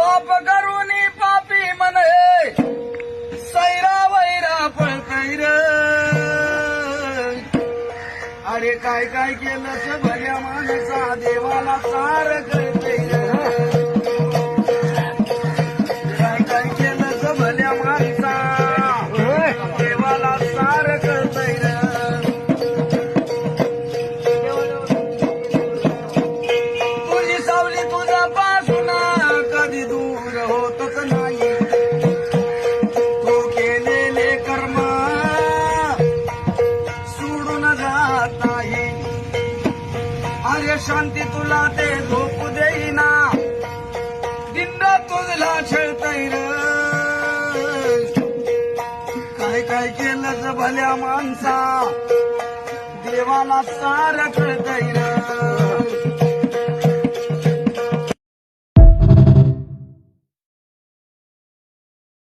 पाप करून पापी म्हणे सैरा वैरा पळतय र. अरे काय काय केलं भल्या माणसा देवाला सार कळतय र. काय काय केलं भल्या माणसा देवाला सार कळतय र. तुझी सावली तुझा पासून कधी दूर होतच नाही. तू केलेले कर्म सोडून जात नाही. अरे शांती तुला ते झोपू देईना दिंड तुझला छळतय र. काय काय केलं भल्या माणसा देवाला सार कळतय र.